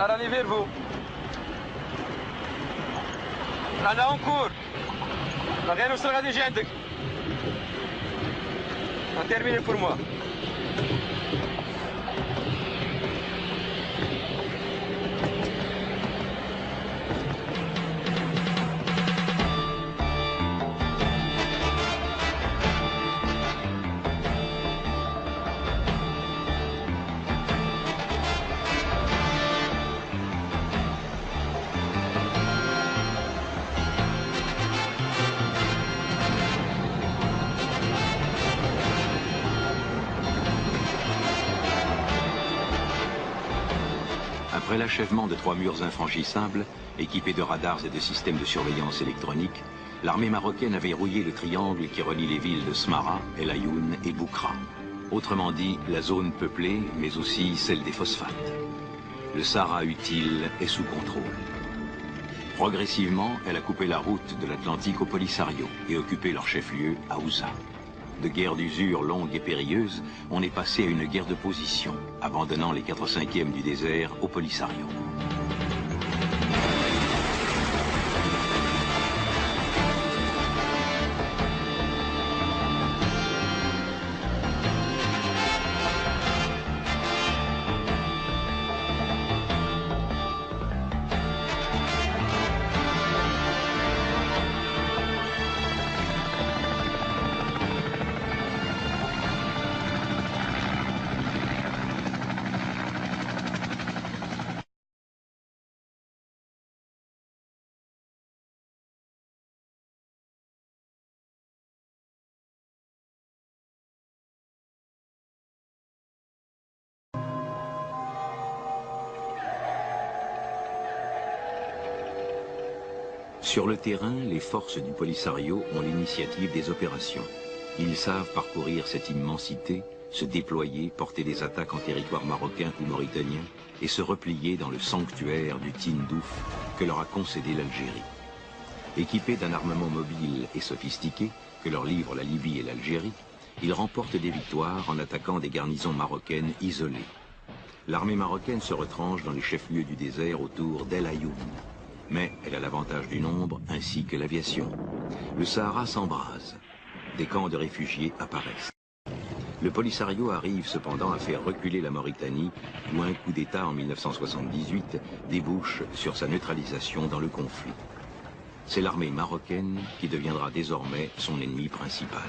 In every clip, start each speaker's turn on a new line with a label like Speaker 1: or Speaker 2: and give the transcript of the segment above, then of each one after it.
Speaker 1: Allez vers vous. Anda en cours. Alguém não estragar de gente. Termine pour moi.
Speaker 2: Après l'achèvement de 3 murs infranchissables, équipés de radars et de systèmes de surveillance électronique, l'armée marocaine avait rouillé le triangle qui relie les villes de Smara, El Ayoun et Boukra. Autrement dit, la zone peuplée, mais aussi celle des phosphates. Le Sahara utile est sous contrôle. Progressivement, elle a coupé la route de l'Atlantique au Polisario et occupé leur chef-lieu à Ouza. De guerre d'usure longue et périlleuse, on est passé à une guerre de position, abandonnant les 4/5e du désert au Polisario. Sur le terrain, les forces du Polisario ont l'initiative des opérations. Ils savent parcourir cette immensité, se déployer, porter des attaques en territoire marocain ou mauritanien et se replier dans le sanctuaire du Tindouf que leur a concédé l'Algérie. Équipés d'un armement mobile et sophistiqué que leur livrent la Libye et l'Algérie, ils remportent des victoires en attaquant des garnisons marocaines isolées. L'armée marocaine se retranche dans les chefs-lieux du désert autour d'El Ayoun. Mais elle a l'avantage du nombre ainsi que l'aviation. Le Sahara s'embrase. Des camps de réfugiés apparaissent. Le Polisario arrive cependant à faire reculer la Mauritanie, où un coup d'État en 1978 débouche sur sa neutralisation dans le conflit. C'est l'armée marocaine qui deviendra désormais son ennemi principal.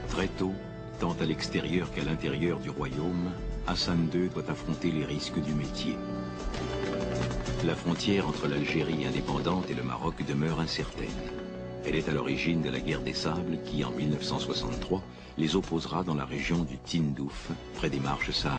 Speaker 2: Très tôt, tant à l'extérieur qu'à l'intérieur du royaume, Hassan II doit affronter les risques du métier. La frontière entre l'Algérie indépendante et le Maroc demeure incertaine. Elle est à l'origine de la guerre des sables qui, en 1963, les opposera dans la région du Tindouf, près des marches sahariennes.